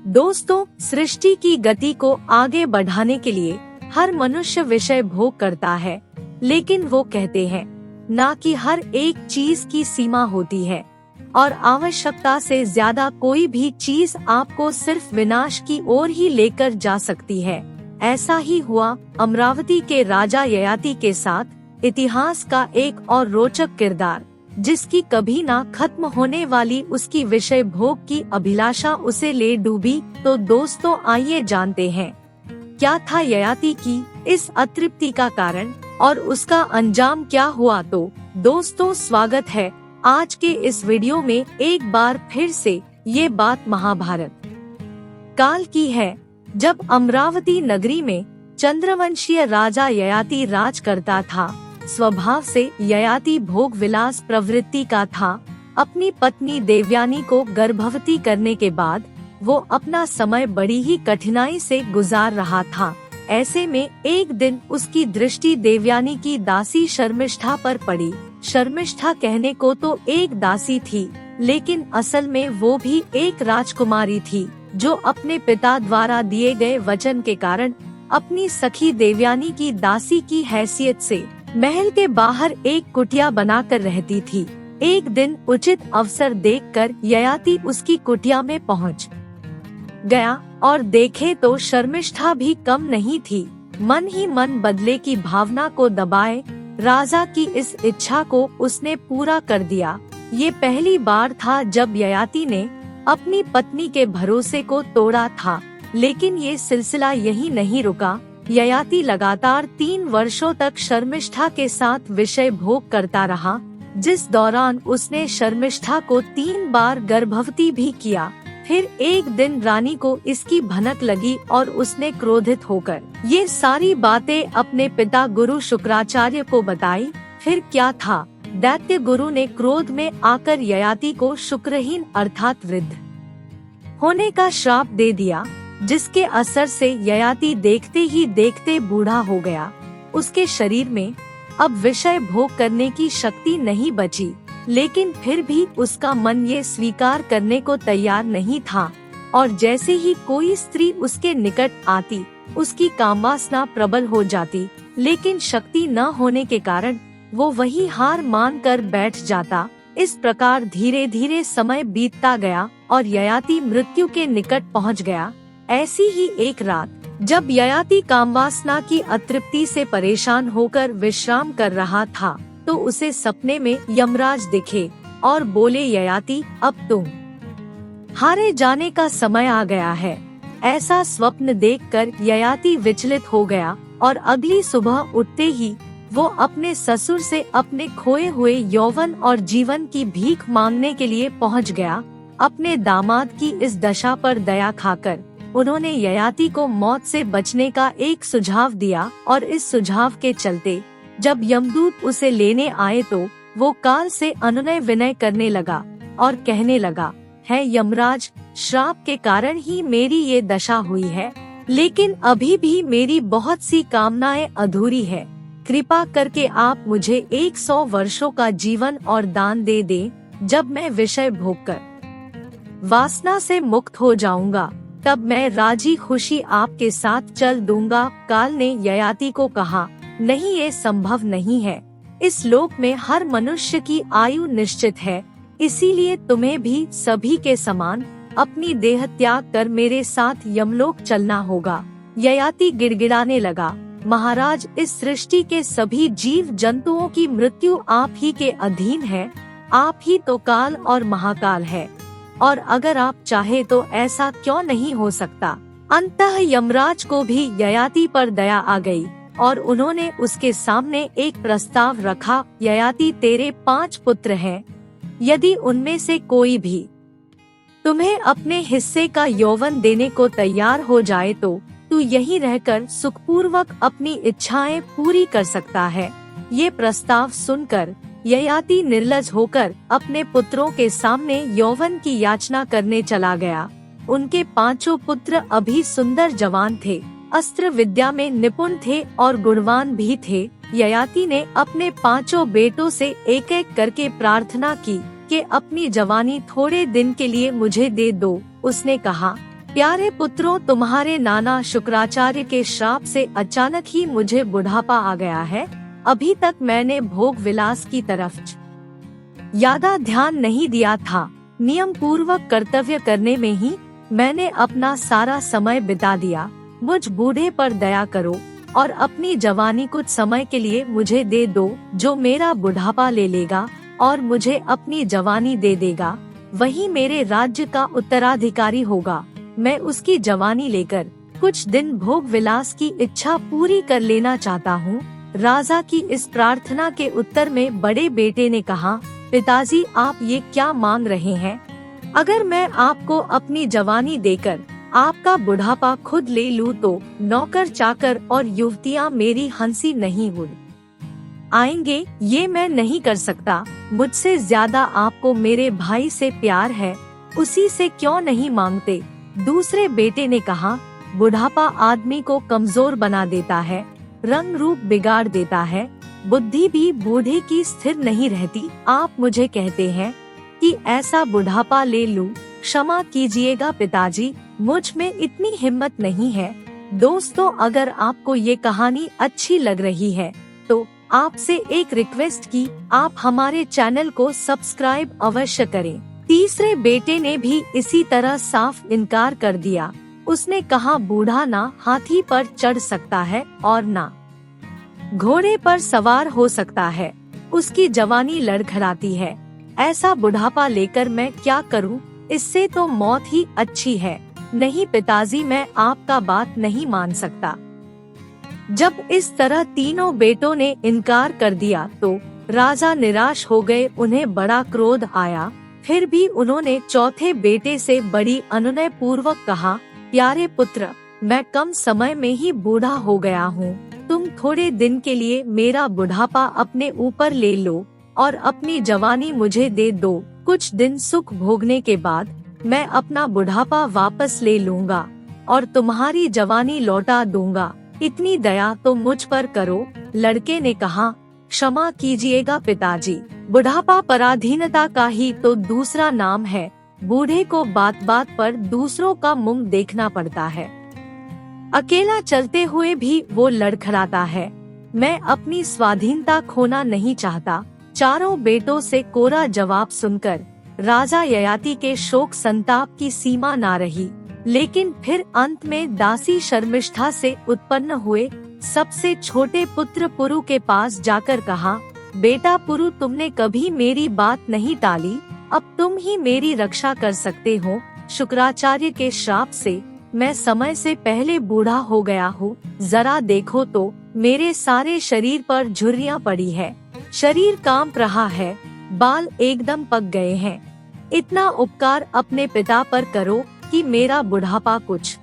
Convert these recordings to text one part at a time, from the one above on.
दोस्तों, सृष्टि की गति को आगे बढ़ाने के लिए हर मनुष्य विषय भोग करता है, लेकिन वो कहते हैं ना कि हर एक चीज की सीमा होती है और आवश्यकता से ज्यादा कोई भी चीज आपको सिर्फ विनाश की ओर ही लेकर जा सकती है। ऐसा ही हुआ अमरावती के राजा ययाति के साथ। इतिहास का एक और रोचक किरदार, जिसकी कभी ना खत्म होने वाली उसकी विषय भोग की अभिलाषा उसे ले डूबी। तो दोस्तों, आइए जानते हैं क्या था ययाति की इस अतृप्ति का कारण और उसका अंजाम क्या हुआ। तो दोस्तों, स्वागत है आज के इस वीडियो में। एक बार फिर से ये बात महाभारत काल की है, जब अमरावती नगरी में चंद्रवंशीय राजा ययाति राज करता था। स्वभाव से ययाति भोग विलास प्रवृत्ति का था। अपनी पत्नी देवयानी को गर्भवती करने के बाद वो अपना समय बड़ी ही कठिनाई से गुजार रहा था। ऐसे में एक दिन उसकी दृष्टि देवयानी की दासी शर्मिष्ठा पर पड़ी। शर्मिष्ठा कहने को तो एक दासी थी, लेकिन असल में वो भी एक राजकुमारी थी, जो अपने पिता द्वारा दिए गए वचन के कारण अपनी सखी देवयानी की दासी की हैसियत से महल के बाहर एक कुटिया बनाकर रहती थी। एक दिन उचित अवसर देखकर ययाति उसकी कुटिया में पहुंच गया और देखे तो शर्मिष्ठा भी कम नहीं थी। मन ही मन बदले की भावना को दबाए राजा की इस इच्छा को उसने पूरा कर दिया। ये पहली बार था जब ययाति ने अपनी पत्नी के भरोसे को तोड़ा था। लेकिन ये सिलसिला यहीं नहीं रुका। ययाति लगातार 3 वर्षों तक शर्मिष्ठा के साथ विषय भोग करता रहा, जिस दौरान उसने शर्मिष्ठा को 3 बार गर्भवती भी किया। फिर एक दिन रानी को इसकी भनक लगी और उसने क्रोधित होकर ये सारी बातें अपने पिता गुरु शुक्राचार्य को बताई। फिर क्या था, दैत्य गुरु ने क्रोध में आकर ययाति को शुक्रहीन अर्थात वृद्ध होने का श्राप दे दिया, जिसके असर से ययाति देखते ही देखते बूढ़ा हो गया। उसके शरीर में अब विषय भोग करने की शक्ति नहीं बची, लेकिन फिर भी उसका मन ये स्वीकार करने को तैयार नहीं था। और जैसे ही कोई स्त्री उसके निकट आती, उसकी कामवासना प्रबल हो जाती, लेकिन शक्ति न होने के कारण वो वही हार मान कर बैठ जाता। इस प्रकार धीरे धीरे समय बीतता गया और ययाति मृत्यु के निकट पहुंच गया। ऐसी ही एक रात, जब ययाति कामवासना की अतृप्ति से परेशान होकर विश्राम कर रहा था, तो उसे सपने में यमराज दिखे और बोले, ययाति, अब तुम हारे जाने का समय आ गया है। ऐसा स्वप्न देखकर ययाति विचलित हो गया और अगली सुबह उठते ही वो अपने ससुर से अपने खोए हुए यौवन और जीवन की भीख मांगने के लिए पहुंच गया। अपने दामाद की इस दशा पर दया खाकर उन्होंने ययाति को मौत से बचने का एक सुझाव दिया और इस सुझाव के चलते जब यमदूत उसे लेने आए तो वो काल से अनुनय विनय करने लगा और कहने लगा, है यमराज, श्राप के कारण ही मेरी ये दशा हुई है, लेकिन अभी भी मेरी बहुत सी कामनाएं अधूरी है। कृपा करके आप मुझे 100 वर्षों का जीवन और दान दे दें। जब मैं विषय भोग कर वासना से मुक्त हो जाऊंगा, तब मैं राजी खुशी आपके साथ चल दूंगा। काल ने ययाति को कहा, नहीं, ये संभव नहीं है। इस लोक में हर मनुष्य की आयु निश्चित है, इसीलिए तुम्हें भी सभी के समान अपनी देह त्याग कर मेरे साथ यमलोक चलना होगा। ययाति गिड़गिड़ाने लगा, महाराज, इस सृष्टि के सभी जीव जंतुओं की मृत्यु आप ही के अधीन है। आप ही तो काल और महाकाल है, और अगर आप चाहे तो ऐसा क्यों नहीं हो सकता। अंततः यमराज को भी ययाति पर दया आ गई और उन्होंने उसके सामने एक प्रस्ताव रखा, ययाति, तेरे 5 पुत्र हैं, यदि उनमें से कोई भी तुम्हें अपने हिस्से का यौवन देने को तैयार हो जाए तो तू यहीं रहकर सुखपूर्वक अपनी इच्छाएं पूरी कर सकता है। ये प्रस्ताव सुनकर ययाति निर्लज होकर अपने पुत्रों के सामने यौवन की याचना करने चला गया। उनके 5 पुत्र अभी सुंदर जवान थे, अस्त्र विद्या में निपुण थे और गुणवान भी थे। ययाति ने अपने 5 बेटों से एक एक करके प्रार्थना की कि अपनी जवानी थोड़े दिन के लिए मुझे दे दो। उसने कहा, प्यारे पुत्रों, तुम्हारे नाना शुक्राचार्य के श्राप से अचानक ही मुझे बुढ़ापा आ गया है। अभी तक मैंने भोग विलास की तरफ ज्यादा ध्यान नहीं दिया था। नियम पूर्वक कर्तव्य करने में ही मैंने अपना सारा समय बिता दिया। मुझ बूढ़े पर दया करो और अपनी जवानी कुछ समय के लिए मुझे दे दो। जो मेरा बुढ़ापा ले लेगा और मुझे अपनी जवानी दे देगा, वही मेरे राज्य का उत्तराधिकारी होगा। मैं उसकी जवानी लेकर कुछ दिन भोग विलास की इच्छा पूरी कर लेना चाहता हूँ। राजा की इस प्रार्थना के उत्तर में बड़े बेटे ने कहा, पिताजी, आप ये क्या मांग रहे हैं? अगर मैं आपको अपनी जवानी देकर आपका बुढ़ापा खुद ले लूं तो नौकर चाकर और युवतियां मेरी हंसी नहीं उड़ आएंगे। ये मैं नहीं कर सकता। मुझसे ज्यादा आपको मेरे भाई से प्यार है, उसी से क्यों नहीं मांगते? दूसरे बेटे ने कहा, बुढ़ापा आदमी को कमजोर बना देता है, रंग रूप बिगाड़ देता है, बुद्धि भी बूढ़े की स्थिर नहीं रहती। आप मुझे कहते हैं कि ऐसा बुढ़ापा ले लूं? क्षमा कीजिएगा पिताजी, मुझ में इतनी हिम्मत नहीं है। दोस्तों, अगर आपको ये कहानी अच्छी लग रही है तो आपसे एक रिक्वेस्ट की आप हमारे चैनल को सब्सक्राइब अवश्य करें। तीसरे बेटे ने भी इसी तरह साफ इनकार कर दिया। उसने कहा, बूढ़ा ना हाथी पर चढ़ सकता है और ना घोड़े पर सवार हो सकता है, उसकी जवानी लड़खड़ाती है। ऐसा बुढ़ापा लेकर मैं क्या करूं? इससे तो मौत ही अच्छी है। नहीं पिताजी, मैं आपका बात नहीं मान सकता। जब इस तरह तीनों बेटों ने इनकार कर दिया तो राजा निराश हो गए। उन्हें बड़ा क्रोध आया। फिर भी उन्होंने चौथे बेटे से बड़ी अनुनय पूर्वक कहा, प्यारे पुत्र, मैं कम समय में ही बूढ़ा हो गया हूँ। तुम थोड़े दिन के लिए मेरा बुढ़ापा अपने ऊपर ले लो और अपनी जवानी मुझे दे दो। कुछ दिन सुख भोगने के बाद मैं अपना बुढ़ापा वापस ले लूंगा और तुम्हारी जवानी लौटा दूंगा। इतनी दया तो मुझ पर करो। लड़के ने कहा, क्षमा कीजिएगा पिताजी, बुढ़ापा पराधीनता का ही तो दूसरा नाम है। बूढ़े को बात बात पर दूसरों का मुंह देखना पड़ता है। अकेला चलते हुए भी वो लड़खड़ाता है। मैं अपनी स्वाधीनता खोना नहीं चाहता। चारों बेटों से कोरा जवाब सुनकर राजा ययाति के शोक संताप की सीमा ना रही। लेकिन फिर अंत में दासी शर्मिष्ठा से उत्पन्न हुए सबसे छोटे पुत्र पुरु के पास जाकर कहा, बेटा पुरु, तुमने कभी मेरी बात नहीं टाली, अब तुम ही मेरी रक्षा कर सकते हो। शुक्राचार्य के श्राप से मैं समय से पहले बूढ़ा हो गया हूँ। जरा देखो तो मेरे सारे शरीर पर झुर्रियाँ पड़ी है, शरीर कांप रहा है, बाल एकदम पक गए हैं। इतना उपकार अपने पिता पर करो कि मेरा बुढ़ापा कुछ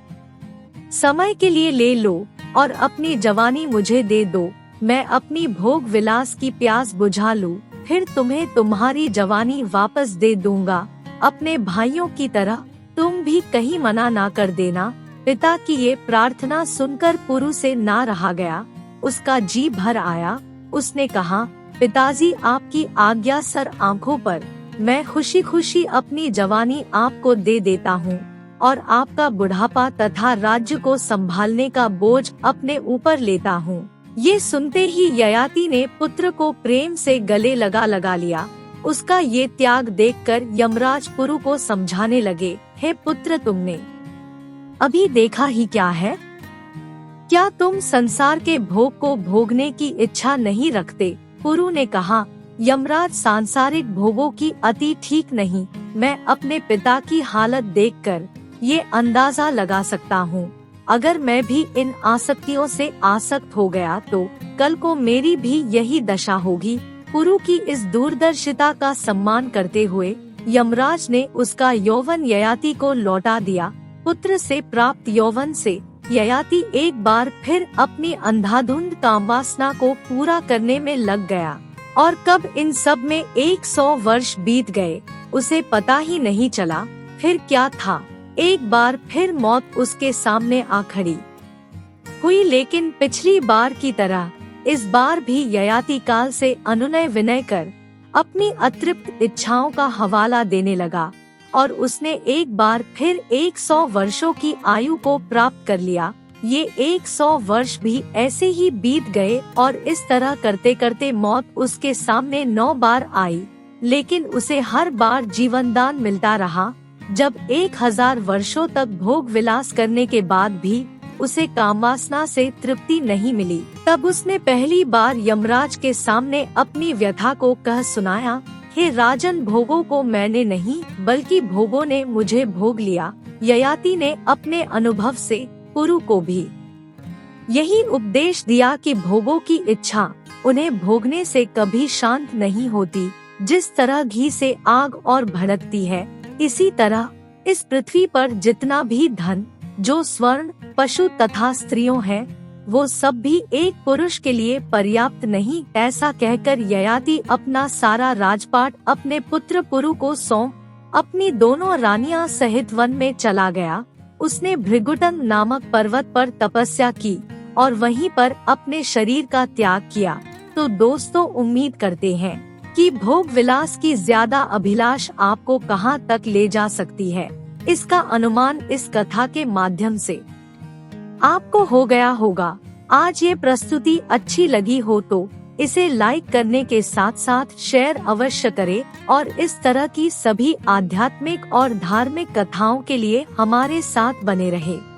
समय के लिए ले लो और अपनी जवानी मुझे दे दो। मैं अपनी भोग विलास की प्यास बुझा लूं, फिर तुम्हें तुम्हारी जवानी वापस दे दूंगा। अपने भाइयों की तरह तुम भी कहीं मना ना कर देना। पिता की ये प्रार्थना सुनकर पुरु से ना रहा गया, उसका जी भर आया। उसने कहा, पिताजी, आपकी आज्ञा सर आंखों पर। मैं खुशी खुशी अपनी जवानी आपको दे देता हूँ और आपका बुढ़ापा तथा राज्य को संभालने का बोझ अपने ऊपर लेता हूँ। ये सुनते ही ययाति ने पुत्र को प्रेम से गले लगा लिया। उसका ये त्याग देखकर यमराज पुरु को समझाने लगे, हे पुत्र, तुमने अभी देखा ही क्या है? क्या तुम संसार के भोग को भोगने की इच्छा नहीं रखते? पुरु ने कहा, यमराज, सांसारिक भोगों की अति ठीक नहीं। मैं अपने पिता की हालत देखकर ये अंदाजा लगा सकता हूँ। अगर मैं भी इन आसक्तियों से आसक्त हो गया तो कल को मेरी भी यही दशा होगी। पुरु की इस दूरदर्शिता का सम्मान करते हुए यमराज ने उसका यौवन ययाति को लौटा दिया। पुत्र से प्राप्त यौवन से ययाति एक बार फिर अपनी अंधाधुंध कामवासना को पूरा करने में लग गया और कब इन सब में 100 वर्ष बीत गए उसे पता ही नहीं चला। फिर क्या था, एक बार फिर मौत उसके सामने आ खड़ी हुई। लेकिन पिछली बार की तरह इस बार भी ययाति काल से अनुनय विनय कर अपनी अतृप्त इच्छाओं का हवाला देने लगा और उसने एक बार फिर 100 वर्षों की आयु को प्राप्त कर लिया। ये 100 वर्ष भी ऐसे ही बीत गए और इस तरह करते करते मौत उसके सामने 9 बार आई, लेकिन उसे हर बार जीवनदान मिलता रहा। जब 1000 वर्षों तक भोग विलास करने के बाद भी उसे कामवासना से तृप्ति नहीं मिली, तब उसने पहली बार यमराज के सामने अपनी व्यथा को कह सुनाया, हे राजन, भोगों को मैंने नहीं बल्कि भोगों ने मुझे भोग लिया। ययाति ने अपने अनुभव से पुरु को भी यही उपदेश दिया कि भोगों की इच्छा उन्हें भोगने से कभी शांत नहीं होती। जिस तरह घी से आग और भड़कती है, इसी तरह इस पृथ्वी पर जितना भी धन, जो स्वर्ण, पशु तथा स्त्रियों हैं, वो सब भी एक पुरुष के लिए पर्याप्त नहीं। ऐसा कहकर ययाति अपना सारा राजपाट अपने पुत्र पुरु को सौंप अपनी दोनों रानियां सहित वन में चला गया। उसने भृगुटंग नामक पर्वत पर तपस्या की और वहीं पर अपने शरीर का त्याग किया। तो दोस्तों, उम्मीद करते हैं कि भोग विलास की ज्यादा अभिलाष आपको कहां तक ले जा सकती है, इसका अनुमान इस कथा के माध्यम से आपको हो गया होगा। आज ये प्रस्तुति अच्छी लगी हो तो इसे लाइक करने के साथ साथ शेयर अवश्य करें और इस तरह की सभी आध्यात्मिक और धार्मिक कथाओं के लिए हमारे साथ बने रहें।